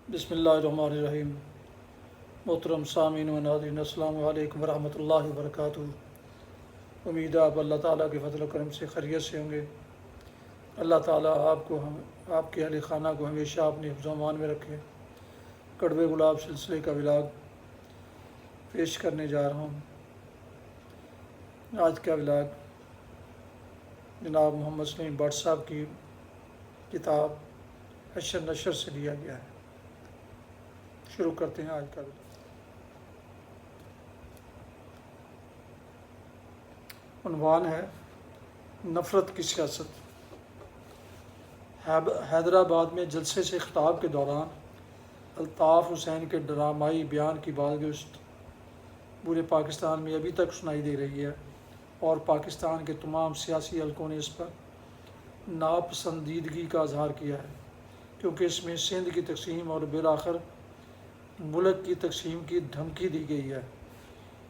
بسم اللہ الرحمن الرحیم۔ محترم سامعین و ناظرین، السلام علیکم ورحمۃ اللہ وبرکاتہ۔ امید ہے آپ اللہ تعالیٰ کے فضل و کرم سے خیریت سے ہوں گے۔ اللہ تعالیٰ آپ کے اہل خانہ کو ہمیشہ اپنے حفظ و امان میں رکھے۔ کڑوے گلاب سلسلے کا ولاگ پیش کرنے جا رہا ہوں۔ آج کا ولاگ جناب محمد سلیم بٹ صاحب کی کتاب حشر نشر سے لیا گیا ہے۔ شروع کرتے ہیں آج کا ولاگ۔ عنوان ہے نفرت کی سیاست۔ حیدرآباد میں جلسے سے خطاب کے دوران الطاف حسین کے ڈرامائی بیان کی بازگشت پورے پاکستان میں ابھی تک سنائی دے رہی ہے، اور پاکستان کے تمام سیاسی حلقوں نے اس پر ناپسندیدگی کا اظہار کیا ہے، کیونکہ اس میں سندھ کی تقسیم اور بالآخر ملک کی تقسیم کی دھمکی دی گئی ہے۔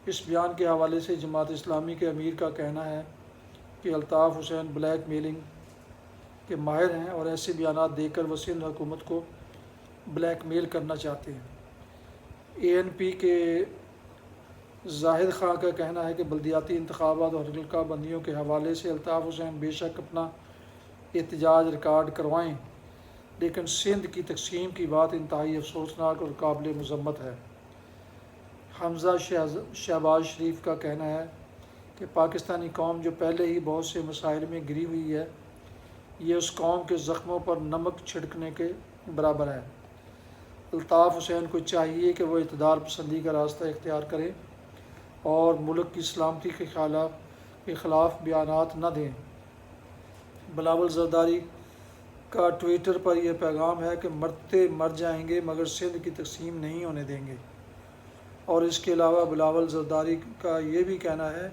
اس بیان کے حوالے سے جماعت اسلامی کے امیر کا کہنا ہے کہ الطاف حسین بلیک میلنگ کے ماہر ہیں اور ایسے بیانات دے کر وہ سندھ حکومت کو بلیک میل کرنا چاہتے ہیں۔ اے این پی کے زاہد خان کا کہنا ہے کہ بلدیاتی انتخابات اور حلقہ بندیوں کے حوالے سے الطاف حسین بے شک اپنا احتجاج ریکارڈ کروائیں، لیکن سندھ کی تقسیم کی بات انتہائی افسوسناک اور قابل مذمت ہے۔ حمزہ شہباز شریف کا کہنا ہے کہ پاکستانی قوم جو پہلے ہی بہت سے مسائل میں گری ہوئی ہے، یہ اس قوم کے زخموں پر نمک چھڑکنے کے برابر ہے۔ الطاف حسین کو چاہیے کہ وہ اعتدال پسندی کا راستہ اختیار کریں اور ملک کی سلامتی کے خلاف بیانات نہ دیں۔ بلاول زرداری کا ٹویٹر پر یہ پیغام ہے کہ مرتے مر جائیں گے مگر سندھ کی تقسیم نہیں ہونے دیں گے۔ اور اس کے علاوہ بلاول زرداری کا یہ بھی کہنا ہے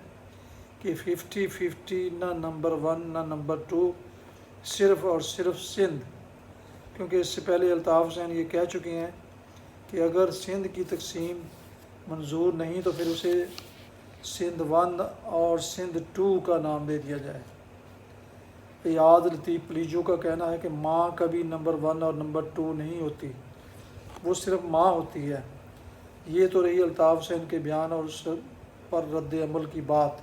کہ 50-50 نہ نمبر 1 نہ نمبر 2، صرف اور صرف سندھ، کیونکہ اس سے پہلے الطاف حسین یہ کہہ چکے ہیں کہ اگر سندھ کی تقسیم منظور نہیں تو پھر اسے سندھ 1 اور سندھ 2 کا نام دے دیا جائے۔ ایاد لطیف پلیجو کا کہنا ہے کہ ماں کبھی نمبر 1 اور نمبر 2 نہیں ہوتی، وہ صرف ماں ہوتی ہے۔ یہ تو رہی الطاف حسین کے بیان اور اس پر رد عمل کی بات۔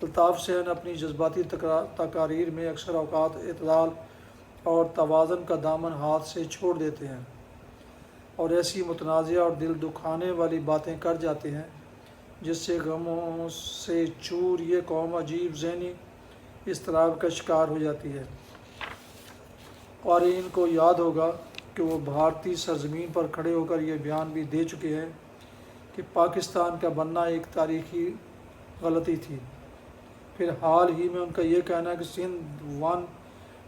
الطاف حسین اپنی جذباتی تقاریر میں اکثر اوقات اعتدال اور توازن کا دامن ہاتھ سے چھوڑ دیتے ہیں اور ایسی متنازعہ اور دل دکھانے والی باتیں کر جاتے ہیں جس سے غموں سے چور یہ قوم عجیب ذہنی اضطراب کا شکار ہو جاتی ہے۔ قارئین کو یاد ہوگا کہ وہ بھارتی سرزمین پر کھڑے ہو کر یہ بیان بھی دے چکے ہیں کہ پاکستان کا بننا ایک تاریخی غلطی تھی۔ پھر حال ہی میں ان کا یہ کہنا ہے کہ سندھ 1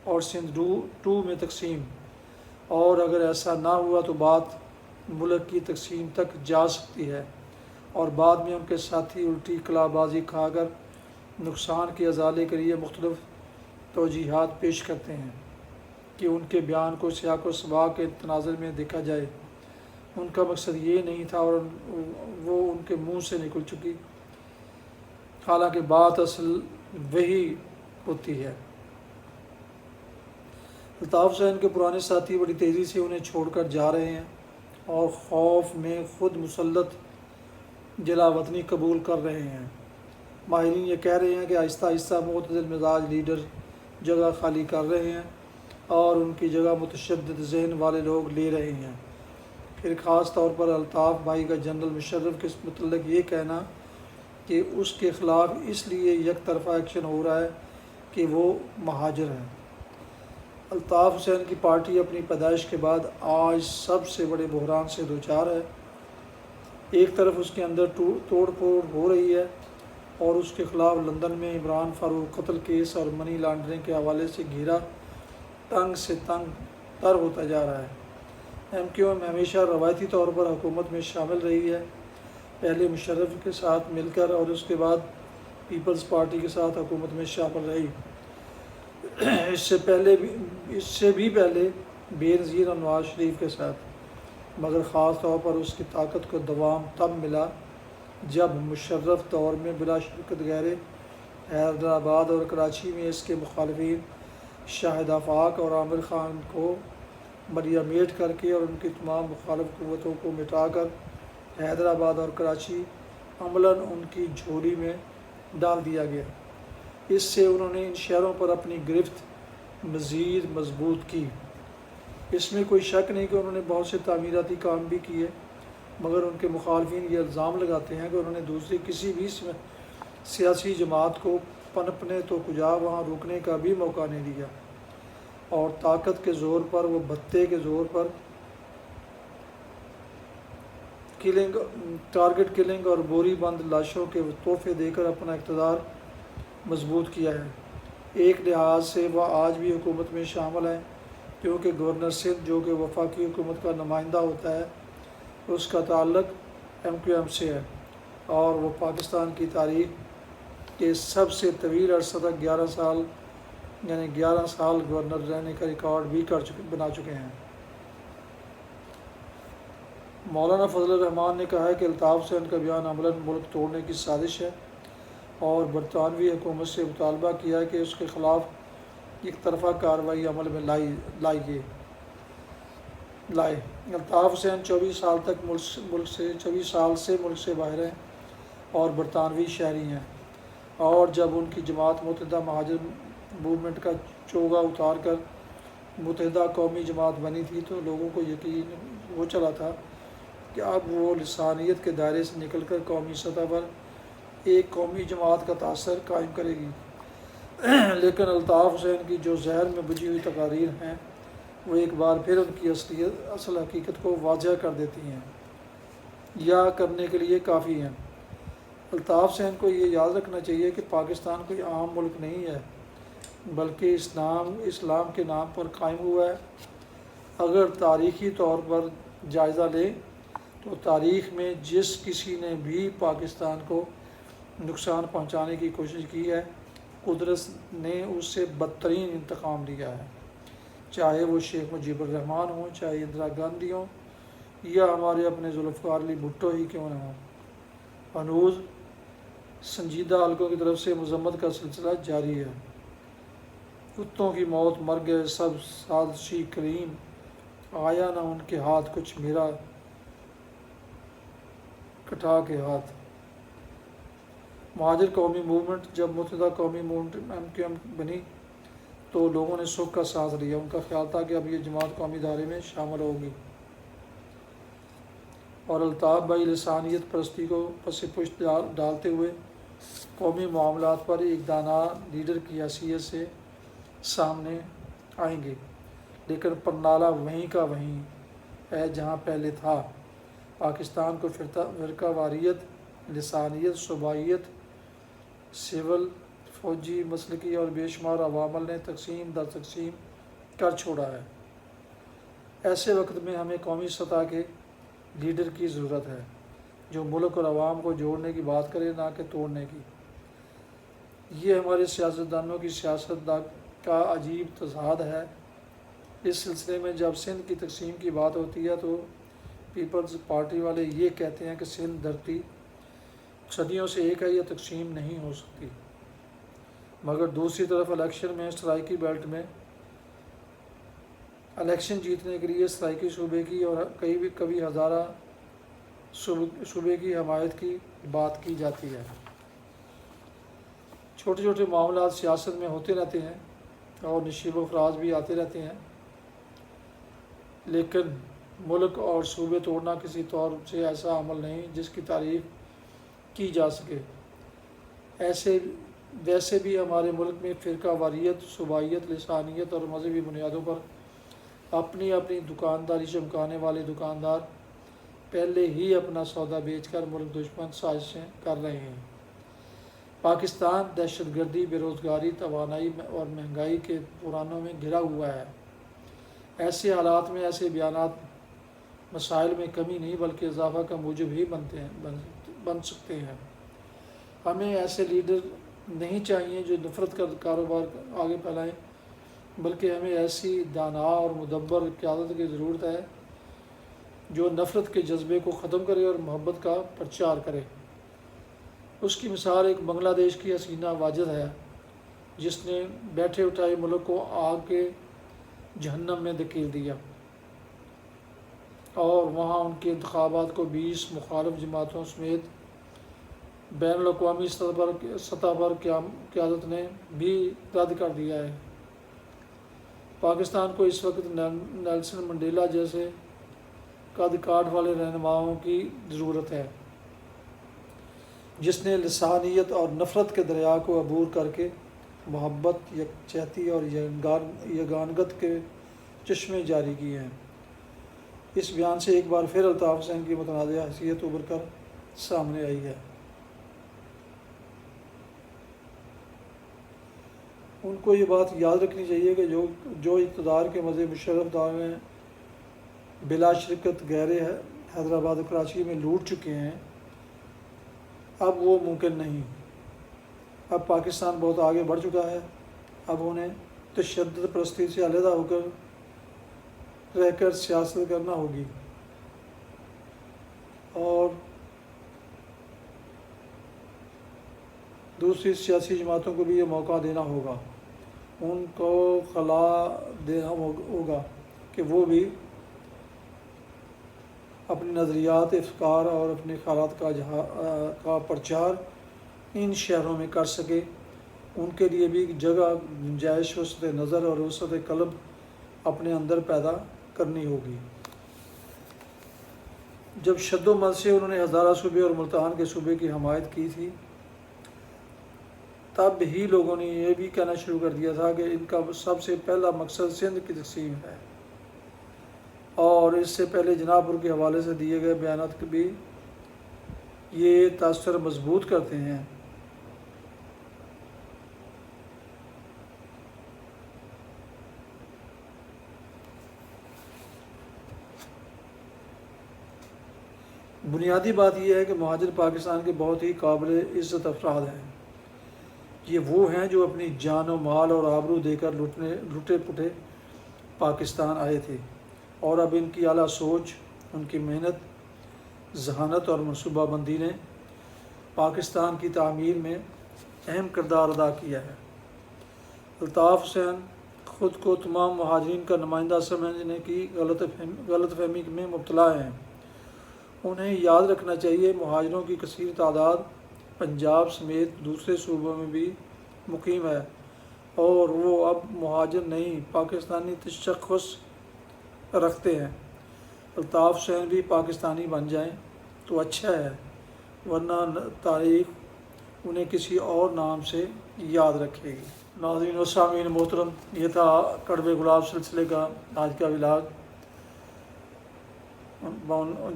اور سندھ 2 میں تقسیم، اور اگر ایسا نہ ہوا تو بات ملک کی تقسیم تک جا سکتی ہے، اور بعد میں ان کے ساتھی الٹی قلعہ بازی کھا کر نقصان کے ازالے کے لیے مختلف توجیہات پیش کرتے ہیں کہ ان کے بیان کو سیاق و سباق کے تناظر میں دیکھا جائے۔ ان کا مقصد یہ نہیں تھا اور وہ ان کے منہ سے نکل چکی، حالانکہ بات اصل وہی ہوتی ہے۔ الطاف حسین کے پرانے ساتھی بڑی تیزی سے انہیں چھوڑ کر جا رہے ہیں اور خوف میں خود مسلط جلا وطنی قبول کر رہے ہیں۔ ماہرین یہ کہہ رہے ہیں کہ آہستہ آہستہ معتدل مزاج لیڈر جگہ خالی کر رہے ہیں اور ان کی جگہ متشدد ذہن والے لوگ لے رہے ہیں۔ پھر خاص طور پر الطاف بھائی کا جنرل مشرف کے متعلق یہ کہنا کہ اس کے خلاف اس لیے یک طرفہ ایکشن ہو رہا ہے کہ وہ مہاجر ہیں۔ الطاف حسین کی پارٹی اپنی پیدائش کے بعد آج سب سے بڑے بحران سے دوچار ہے۔ ایک طرف اس کے اندر توڑ پھوڑ ہو رہی ہے اور اس کے خلاف لندن میں عمران فاروق قتل کیس اور منی لانڈرنگ کے حوالے سے گھیرا تنگ سے تنگ تر ہوتا جا رہا ہے۔ ایم کیو ایم ہمیشہ روایتی طور پر حکومت میں شامل رہی ہے، پہلے مشرف کے ساتھ مل کر اور اس کے بعد پیپلز پارٹی کے ساتھ حکومت میں شامل رہی۔ اس سے بھی پہلے بے نظیر اور نواز شریف کے ساتھ، مگر خاص طور پر اس کی طاقت کو دوام تب ملا جب مشرف دور میں بلا شرکت غیر حیدرآباد اور کراچی میں اس کے مخالفین شاہد آفاق اور عامر خان کو مریمیٹ کر کے اور ان کی تمام مخالف قوتوں کو مٹا کر حیدرآباد اور کراچی عملاً ان کی جھولی میں ڈال دیا گیا۔ اس سے انہوں نے ان شہروں پر اپنی گرفت مزید مضبوط کی۔ اس میں کوئی شک نہیں کہ انہوں نے بہت سے تعمیراتی کام بھی کیے، مگر ان کے مخالفین یہ الزام لگاتے ہیں کہ انہوں نے دوسری کسی بھی سیاسی جماعت کو پنپنے تو کجا وہاں رکنے کا بھی موقع نہیں دیا، اور طاقت کے زور پر وہ بھتے کے زور پر ٹارگٹ کلنگ اور بوری بند لاشوں کے تحفے دے کر اپنا اقتدار مضبوط کیا ہے۔ ایک لحاظ سے وہ آج بھی حکومت میں شامل ہیں، کیونکہ گورنر سندھ جو کہ وفاقی حکومت کا نمائندہ ہوتا ہے، اس کا تعلق MQM سے ہے، اور وہ پاکستان کی تاریخ کے سب سے طویل عرصہ تک 11 سال گورنر رہنے کا ریکارڈ بھی بنا چکے ہیں۔ مولانا فضل الرحمان نے کہا ہے کہ الطاف حسین کا بیان عملاً ملک توڑنے کی سازش ہے، اور برطانوی حکومت سے مطالبہ کیا ہے کہ اس کے خلاف ایک طرفہ کارروائی عمل میں لائے۔ الطاف حسین 24 سال سے ملک سے باہر ہیں اور برطانوی شہری ہیں، اور جب ان کی جماعت متحدہ مہاجر موومنٹ کا چوگا اتار کر متحدہ قومی جماعت بنی تھی تو لوگوں کو یقین ہو چلا تھا کہ اب وہ لسانیت کے دائرے سے نکل کر قومی سطح پر ایک قومی جماعت کا تاثر قائم کرے گی، لیکن الطاف حسین کی جو زہر میں بجھی ہوئی تقاریر ہیں وہ ایک بار پھر ان کی اصل حقیقت کو واضح کر دیتی ہیں یا کرنے کے لیے کافی ہیں۔ الطاف حسین کو یہ یاد رکھنا چاہیے کہ پاکستان کوئی عام ملک نہیں ہے، بلکہ اسلام کے نام پر قائم ہوا ہے۔ اگر تاریخی طور پر جائزہ لیں تو تاریخ میں جس کسی نے بھی پاکستان کو نقصان پہنچانے کی کوشش کی ہے، قدرت نے اس سے بدترین انتقام لیا ہے، چاہے وہ شیخ مجیب الرحمان ہوں، چاہے اندرا گاندھی ہوں، یا ہمارے اپنے ذوالفقار علی بھٹو ہی کیوں نہ ہوں۔ ہنوز سنجیدہ حلقوں کی طرف سے مذمت کا سلسلہ جاری ہے۔ کتوں کی موت مر گئے سب سازشی کریم، آیا نہ ان کے ہاتھ کچھ میرا کٹا کے ہاتھ۔ مہاجر قومی موومنٹ جب متحدہ قومی موومنٹ MQM بنی تو لوگوں نے سکھ کا سانس لیا، ان کا خیال تھا کہ اب یہ جماعت قومی دھارے میں شامل ہوگی، اور الطاف بھائی لسانیت پرستی کو پس پشت ڈالتے ہوئے قومی معاملات پر ایک دانا لیڈر کی حیثیت سے سامنے آئیں گے، لیکن پرنالہ وہیں کا وہیں ہے جہاں پہلے تھا۔ پاکستان کو فرقہ واریت، لسانیت، صوبائیت، سول، فوجی، مسلکی اور بے شمار عوامل نے تقسیم در تقسیم کر چھوڑا ہے۔ ایسے وقت میں ہمیں قومی سطح کے لیڈر کی ضرورت ہے جو ملک اور عوام کو جوڑنے کی بات کرے، نہ کہ توڑنے کی۔ یہ ہمارے سیاستدانوں کی سیاست کا عجیب تضاد ہے۔ اس سلسلے میں جب سندھ کی تقسیم کی بات ہوتی ہے تو پیپلز پارٹی والے یہ کہتے ہیں کہ سندھ دھرتی صدیوں سے ایک ہے، یہ تقسیم نہیں ہو سکتی، مگر دوسری طرف الیکشن میں سرائیکی بیلٹ میں الیکشن جیتنے کے لیے سرائیکی صوبے کی اور کبھی ہزارہ صوبے کی حمایت کی بات کی جاتی ہے۔ چھوٹے چھوٹے معاملات سیاست میں ہوتے رہتے ہیں اور نشیب و فراز بھی آتے رہتے ہیں، لیکن ملک اور صوبے توڑنا کسی طور سے ایسا عمل نہیں جس کی تعریف کی جا سکے۔ ویسے بھی ہمارے ملک میں فرقہ واریت، صوبائیت، لسانیت اور مذہبی بنیادوں پر اپنی دکانداری چمکانے والے دکاندار پہلے ہی اپنا سودا بیچ کر ملک دشمن سازشیں کر رہے ہیں۔ پاکستان دہشت گردی، بے روزگاری، توانائی اور مہنگائی کے بحرانوں میں گھرا ہوا ہے۔ ایسے حالات میں ایسے بیانات مسائل میں کمی نہیں بلکہ اضافہ کا موجب ہی بن سکتے ہیں۔ ہمیں ایسے لیڈر نہیں چاہیے جو نفرت کا کاروبار آگے پھیلائیں، بلکہ ہمیں ایسی دانا اور مدبر قیادت کی ضرورت ہے جو نفرت کے جذبے کو ختم کرے اور محبت کا پرچار کرے۔ اس کی مثال ایک بنگلہ دیش کی حسینہ واجد ہے جس نے بیٹھے اٹھائے ملک کو آگ کے جہنم میں دھکیل دیا۔ اور وہاں ان کے انتخابات کو 20 مخالف جماعتوں سمیت بین الاقوامی سطح پر قیادت نے بھی رد کر دیا ہے۔ پاکستان کو اس وقت نیلسن منڈیلا جیسے قد کاٹ والے رہنماؤں کی ضرورت ہے، جس نے لسانیت اور نفرت کے دریا کو عبور کر کے محبت، یکجہتی اور یگانگت کے چشمے جاری کیے ہیں۔ اس بیان سے ایک بار پھر الطاف حسین کی متنازع حیثیت ابھر کر سامنے آئی ہے۔ ان کو یہ بات یاد رکھنی چاہیے کہ جو اقتدار کے مزے مشرف دعوے بلا شرکت گہرے حیدرآباد و کراچی میں لوٹ چکے ہیں، اب وہ ممکن نہیں۔ اب پاکستان بہت آگے بڑھ چکا ہے۔ اب انہیں تشدد پرستی سے علیحدہ ہو کر رہ کر سیاست کرنا ہوگی اور دوسری سیاسی جماعتوں کو بھی یہ موقع دینا ہوگا، ان کو خلا دینا ہوگا کہ وہ بھی اپنے نظریات، افکار اور اپنے خیالات کا پرچار ان شہروں میں کر سکے۔ ان کے لیے بھی جگہ، گنجائش، وسعت نظر اور وسعت قلب اپنے اندر پیدا کرنی ہوگی۔ جب شد و مد سے انہوں نے ہزارہ صوبے اور ملتان کے صوبے کی حمایت کی تھی، تب ہی لوگوں نے یہ بھی کہنا شروع کر دیا تھا کہ ان کا سب سے پہلا مقصد سندھ کی تقسیم ہے، اور اس سے پہلے جناح پور کے حوالے سے دیے گئے بیانات بھی یہ تاثر مضبوط کرتے ہیں۔ بنیادی بات یہ ہے کہ مہاجر پاکستان کے بہت ہی قابل عزت افراد ہیں۔ یہ وہ ہیں جو اپنی جان و مال اور آبرو دے کر لٹے پٹے پاکستان آئے تھے، اور اب ان کی اعلیٰ سوچ، ان کی محنت، ذہانت اور منصوبہ بندی نے پاکستان کی تعمیر میں اہم کردار ادا کیا ہے۔ الطاف حسین خود کو تمام مہاجرین کا نمائندہ سمجھنے کی غلط فہمی میں مبتلا ہیں۔ انہیں یاد رکھنا چاہیے مہاجروں کی کثیر تعداد پنجاب سمیت دوسرے صوبوں میں بھی مقیم ہے، اور وہ اب مہاجر نہیں، پاکستانی تشخص رکھتے ہیں۔ الطاف حسین بھی پاکستانی بن جائیں تو اچھا ہے، ورنہ تاریخ انہیں کسی اور نام سے یاد رکھے گی۔ ناظرین و سامعین محترم، یہ تھا کڑوے گلاب سلسلے کا آج کا ولاگ،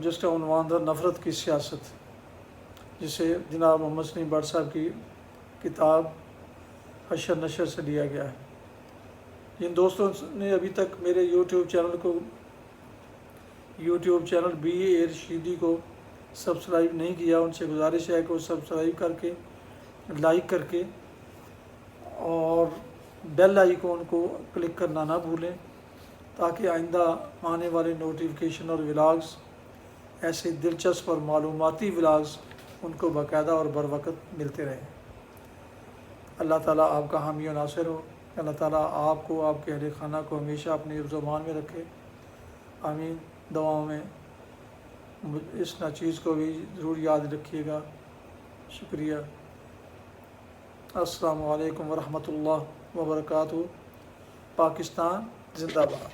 جس کا عنوان تھا نفرت کی سیاست، جسے جناب محمد سلیم بٹ صاحب کی کتاب حشر نشر سے لیا گیا ہے۔ جن دوستوں نے ابھی تک میرے یوٹیوب چینل بی اے رشیدی کو سبسکرائب نہیں کیا، ان سے گزارش ہے کہ وہ سبسکرائب کر کے، لائک کر کے اور بیل آئیکن کو کلک کرنا نہ بھولیں، تاکہ آئندہ آنے والے نوٹیفیکیشن اور ولاگز، ایسے دلچسپ اور معلوماتی ولاگز، ان کو باقاعدہ اور بر وقت ملتے رہیں۔ اللہ تعالیٰ آپ کا حامی و ناصر ہو۔ اللہ تعالیٰ آپ کو، آپ کے اہل خانہ کو ہمیشہ اپنی حفظ و امان میں رکھے۔ آمین۔ دعاؤں میں اس چیز کو بھی ضرور یاد رکھیے گا۔ شکریہ۔ السلام علیکم ورحمۃ اللہ وبرکاتہ۔ پاکستان زندہ باد۔